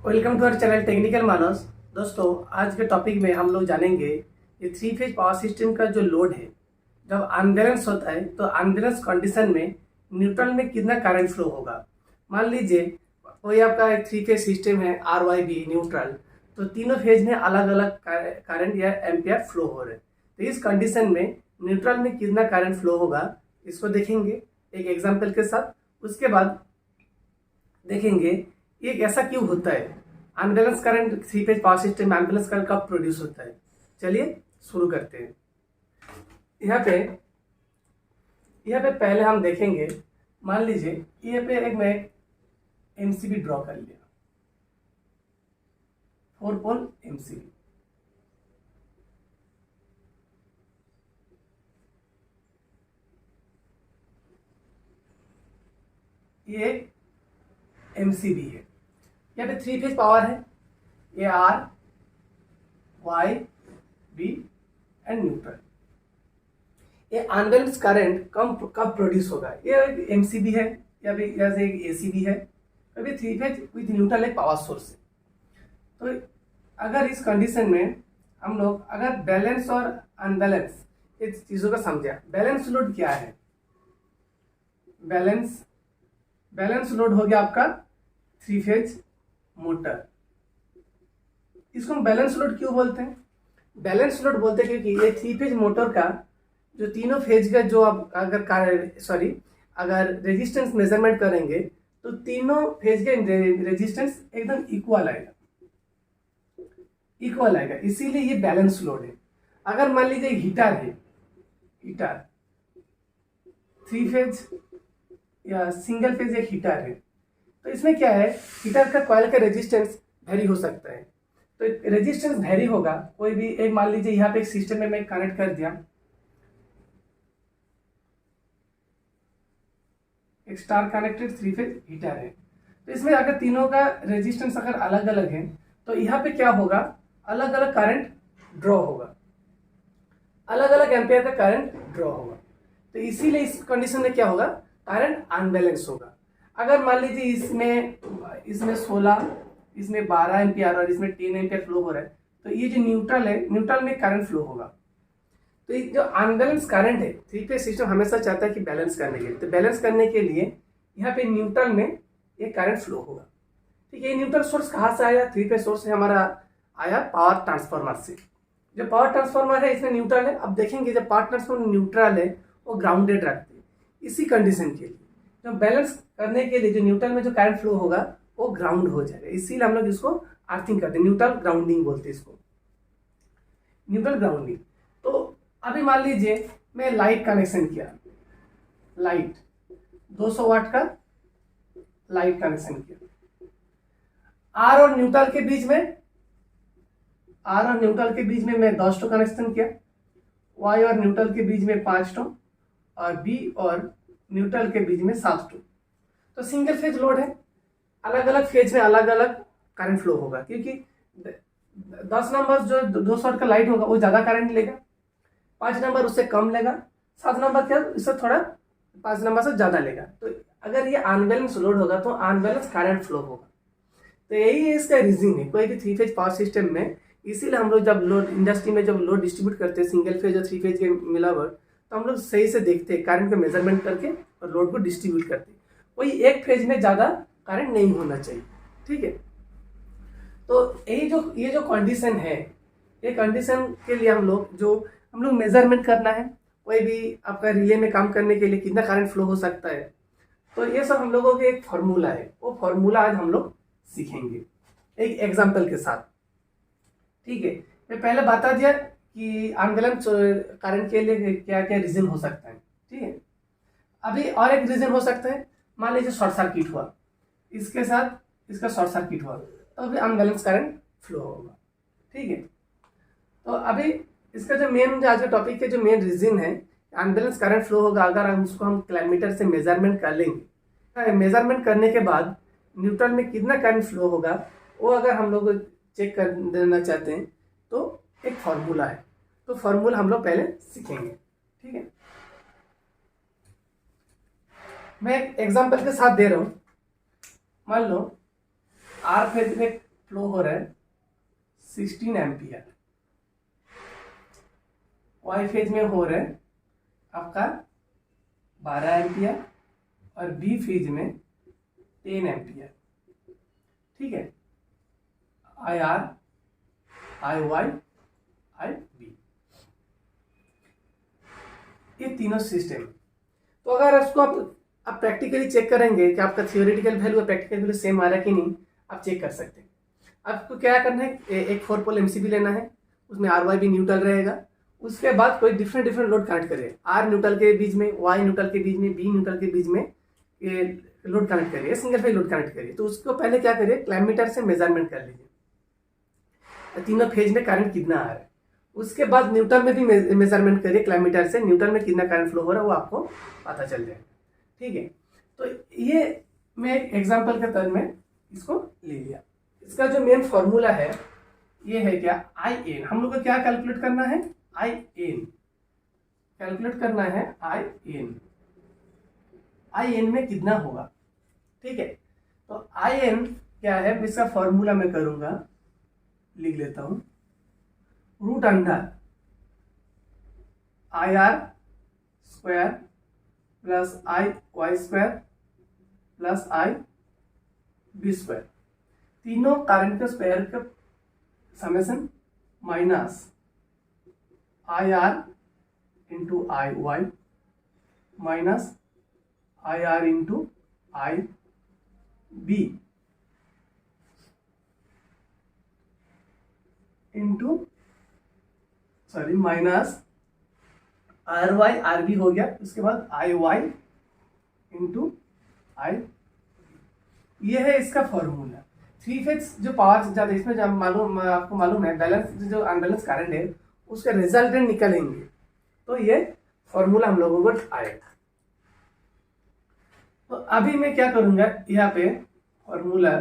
Welcome to our channel technical Manas. दोस्तों, आज के टॉपिक में हम लोग जानेंगे ये थ्री फेज पावर सिस्टम का जो लोड है, जब अनबैलेंस होता है तो अनबैलेंस कंडीशन में न्यूट्रल में कितना करंट फ्लो होगा। मान लीजिए कोई आपका एक थ्री फेज सिस्टम है आर वाई बी न्यूट्रल, तो तीनों फेज में अलग अलग करंट या एम्पियर फ्लो हो रहे हैं। तो इस कंडीशन में न्यूट्रल में कितना करंट फ्लो होगा इसको देखेंगे एक एग्जाम्पल के साथ। उसके बाद देखेंगे ये ऐसा क्यों होता है, unbalance current three phase power system में अनबैलेंस करंट कब प्रोड्यूस होता है। चलिए शुरू करते हैं। यहाँ पे पहले हम देखेंगे, मान लीजिए यहाँ पे एक मैं एमसीबी ड्रॉ कर लिया, 4 पोल एमसीबी। ये एमसीबी है, यहाँ पे थ्री फेज पावर है, ये R Y B and neutral. ये अनबैलेंस करंट कब प्रोड्यूस होगा। ये एमसीबी है या फिर जैसे एक एसीबी है, अभी थ्री फेज विद न्यूट्रल एक पावर सोर्स है। तो अगर इस कंडीशन में हम लोग अगर बैलेंस और अनबैलेंस इस चीजों का समझा, बैलेंस लोड क्या है। बैलेंस लोड हो गया आपका थ्री फेज मोटर। इसको हम बैलेंस लोड क्यों बोलते हैं, बैलेंस लोड बोलते हैं क्योंकि ये थ्री फेज मोटर का जो तीनों फेज का जो आप अगर रेजिस्टेंस मेजरमेंट करेंगे तो तीनों फेज के रेजिस्टेंस एकदम इक्वल आएगा, इसीलिए ये बैलेंस लोड है। अगर मान लीजिए हीटर थ्री फेज या सिंगल फेज एक हीटर है, तो इसमें क्या है, हीटर का कॉइल का रेजिस्टेंस वेरी हो सकता है। तो रेजिस्टेंस वेरी होगा, कोई भी एक मान लीजिए यहाँ पे एक सिस्टम में मैं कनेक्ट कर दिया, एक star connected three phase heater है, तो इसमें अगर तीनों का रेजिस्टेंस अगर अलग अलग है तो यहाँ पे क्या होगा, अलग अलग करंट ड्रॉ होगा, अलग अलग एम्पियर का करंट ड्रॉ होगा। तो इसीलिए इस कंडीशन में क्या होगा, करंट अनबैलेंस होगा। अगर मान लीजिए इसमें 16, इसमें 12 एम्पियर और इसमें 10 एम्पियर फ्लो हो रहा है, तो ये जो न्यूट्रल है, न्यूट्रल में करंट फ्लो होगा। तो ये जो अनबैलेंस करंट है, थ्री फेज सिस्टम हमेशा चाहता है कि बैलेंस करने के लिए, तो बैलेंस करने के लिए यहाँ पे न्यूट्रल में ये करंट फ्लो होगा। ठीक है, ये न्यूट्रल सोर्स कहाँ से आया, थ्री फेज सोर्स है हमारा, आया पावर ट्रांसफार्मर से। जो पावर ट्रांसफार्मर है इसमें न्यूट्रल है। अब देखेंगे जब पावर ट्रांसफार्मर न्यूट्रल है वो ग्राउंडेड रखते हैं। इसी कंडीशन के लिए जो बैलेंस करने के लिए जो न्यूट्रल में जो करंट फ्लो होगा वो ग्राउंड हो जाएगा, इसीलिए हम लोग इसको अर्थिंग करते हैं, न्यूट्रल ग्राउंडिंग बोलते हैं इसको, न्यूट्रल ग्राउंडिंग। तो अभी मान लीजिए मैं लाइट कनेक्शन किया, लाइट 200 वाट का लाइट कनेक्शन किया, आर और न्यूट्रल के बीच में मैं 10 टो कनेक्शन किया, वाई और न्यूट्रल के बीच में 5 टो और बी और न्यूट्रल के बीच में 7 टो। तो सिंगल फेज लोड है, अलग अलग फेज में अलग अलग करंट फ्लो होगा, क्योंकि 10 नंबर जो 200 वाट का लाइट होगा वो ज्यादा करंट लेगा, 5 नंबर उससे कम लेगा, 7 नंबर क्या इससे थोड़ा 5 नंबर से ज्यादा लेगा। तो अगर ये अनबैलेंस लोड होगा तो अनबैलेंस करंट फ्लो होगा। तो यही इसका रीजन है कोई भी थ्री फेज पावर सिस्टम में। इसीलिए हम लोग जब लोड इंडस्ट्री में जब लोड डिस्ट्रीब्यूट करते हैं सिंगल फेज और थ्री फेज के मिलावट, तो हम लोग सही से देखते हैं, करंट का मेजरमेंट करके और लोड को डिस्ट्रीब्यूट करते हैं। कोई एक फेज में ज्यादा करंट नहीं होना चाहिए। ठीक है, तो ये जो कंडीशन है, ये कंडीशन के लिए हम लोग मेजरमेंट करना है, कोई भी आपका रिले में काम करने के लिए कितना करंट फ्लो हो सकता है, तो ये सब हम लोगों के एक फॉर्मूला है, वो फॉर्मूला आज हम लोग सीखेंगे एक एग्जांपल के साथ। ठीक है, मैं पहले बता दिया कि अनबैलेंस करंट के लिए क्या क्या रीजन हो सकता है। ठीक है, अभी और एक रीजन हो सकता है, मान लीजिए शॉर्ट सर्किट हुआ, इसके साथ इसका शॉर्ट सर्किट हुआ, तो अभी अनबैलेंस करंट फ्लो होगा। ठीक है, तो अभी इसका जो मेन आज के टॉपिक के जो मेन रीजन है अनबैलेंस करंट फ्लो होगा, अगर हम उसको कैलमीटर से मेजरमेंट कर लेंगे, मेजरमेंट करने के बाद न्यूट्रल में कितना करंट फ्लो होगा वो अगर हम लोग चेक कर देना चाहते हैं तो एक फॉर्मूला है, तो फॉर्मूला हम लोग पहले सीखेंगे। ठीक है, मैं एक एग्जांपल के साथ दे रहा हूं। मान लो आर फेज में फ्लो हो रहा है 16 एम्पियर, वाई फेज में हो रहा है आपका 12 एम्पियर और बी फेज में 10 एम्पियर। ठीक है, I R, I Y, I B, ये तीनों सिस्टम। तो अगर इसको आप प्रैक्टिकली चेक करेंगे कि आपका थियोरेटिकल वैल्यू और प्रैक्टिकल वैल्यू सेम आ रहा है कि नहीं, आप चेक कर सकते हैं। आपको क्या करना है, एक 4 पोल एमसीबी लेना है, उसमें आर वाई भी न्यूट्रल रहेगा। उसके बाद कोई डिफरेंट लोड कनेक्ट करिए, आर न्यूट्रल के बीच में, वाई न्यूट्रल के बीच में, बी न्यूट्रल के बीच में ये लोड कनेक्ट करिए, सिंगल फेज लोड कनेक्ट करिए। तो उसको पहले क्या करिए, क्लैमीटर से मेजरमेंट कर लीजिए तीनों फेज में करंट कितना आ रहा है। उसके बाद न्यूट्रल में भी मेजरमेंट करिए क्लैमीटर से, न्यूट्रल में कितना करंट फ्लो हो रहा है वो आपको पता चल जाएगा। ठीक है, तो ये मैं एक एग्जांपल के तौर में इसको ले लिया। इसका जो मेन फॉर्मूला है ये है क्या, आई एन। हम लोग को क्या कैलकुलेट करना है, आई एन कैलकुलेट करना है, आई एन। आई एन में कितना होगा, ठीक है। तो आई एन क्या है, इसका फॉर्मूला मैं करूंगा, लिख लेता हूं, root under I R square plus I Y square plus I B square, तीनों करंट के स्क्वायर का summation minus I R into I Y minus I R into I B into sorry minus R Y R B हो गया, उसके बाद आई Y into आई, ये है इसका फॉर्मूला। 3 फेज जो पावर ज्यादा, इसमें जब मालूम, आपको मालूम है बैलेंस जो अनबैलेंस करंट है उसके रिजल्टेंट निकलेंगे, तो ये फॉर्मूला हम लोगों को आएगा। तो अभी मैं क्या करूंगा, यहाँ पे फॉर्मूला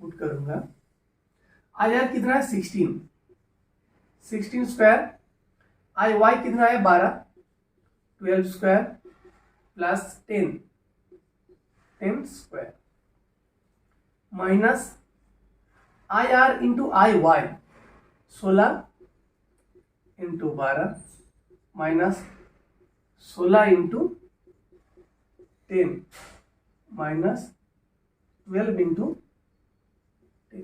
पुट करूंगा। आई आर कितना है 16 स्क्वायर, आई वाई कितना है 12 square plus 10 square minus I R into I Y 16 into 12 minus 16 into 10 minus 12 into 10,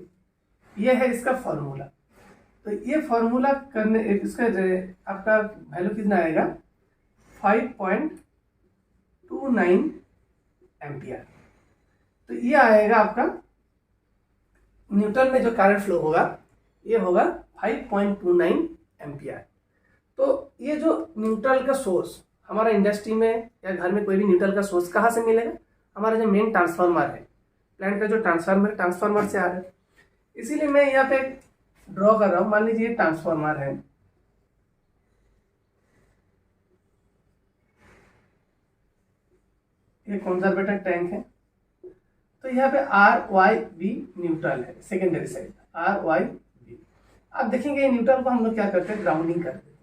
ये है इसका फॉर्मूला। तो ये फॉर्मूला करने, इसका आपका वैल्यू कितना आएगा 5.29 एम्पियर। तो ये आएगा आपका न्यूट्रल में जो करंट फ्लो होगा ये होगा 5.29 एम्पियर। तो ये जो न्यूट्रल का सोर्स हमारा इंडस्ट्री में या घर में कोई भी न्यूट्रल का सोर्स कहाँ से मिलेगा, हमारा जो मेन ट्रांसफार्मर है, प्लांट का जो ट्रांसफार्मर से आ रहा है। इसीलिए मैं यहाँ पे ड्रॉ कर रहा हूं, मान लीजिए ट्रांसफार्मर है, ये कंजर्वेटर टैंक है। तो यहाँ पे आर वाई बी न्यूट्रल है, secondary side R Y B. अब देखेंगे ये न्यूट्रल को हम लोग क्या करते हैं, ग्राउंडिंग करते हैं।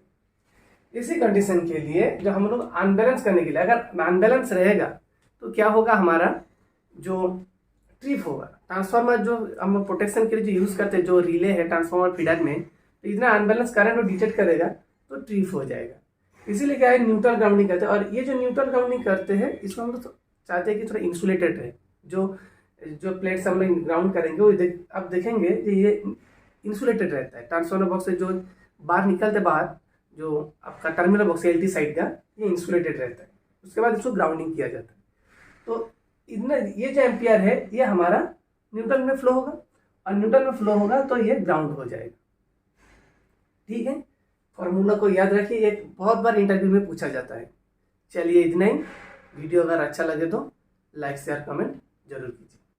इसी कंडीशन के लिए जो हम लोग अनबैलेंस करने के लिए, अगर अनबैलेंस रहेगा तो क्या होगा, हमारा जो ट्रिप होगा, ट्रांसफार्मर जो हम प्रोटेक्शन के लिए जो यूज करते हैं, जो रिले है ट्रांसफार्मर फीडर में, तो इतना अनबैलेंस करंट वो डिटेक्ट करेगा तो ट्रिप हो जाएगा। इसीलिए क्या है, न्यूट्रल ग्राउंडिंग करते हैं। और ये जो न्यूट्रल ग्राउंडिंग करते हैं इसको हम लोग चाहते हैं कि थोड़ा इंसुलेटेड रहे। जो प्लेट्स हम लोग ग्राउंड करेंगे वो अब देखेंगे कि ये इंसुलेटेड रहता है। ट्रांसफार्मर बॉक्स से जो बाहर निकलते बाहर जो आपका टर्मिनल बॉक्स है एलटी साइड का, ये इंसुलेटेड रहता है। उसके बाद इसको ग्राउंडिंग किया जाता है। तो इतना ये जो एम्पियर है ये हमारा न्यूट्रल में फ्लो होगा, और न्यूट्रल में फ्लो होगा तो ये ग्राउंड हो जाएगा। ठीक है, फॉर्मूला को याद रखिए, ये बहुत बार इंटरव्यू में पूछा जाता है। चलिए इतना ही। वीडियो अगर अच्छा लगे तो लाइक शेयर कमेंट जरूर कीजिए।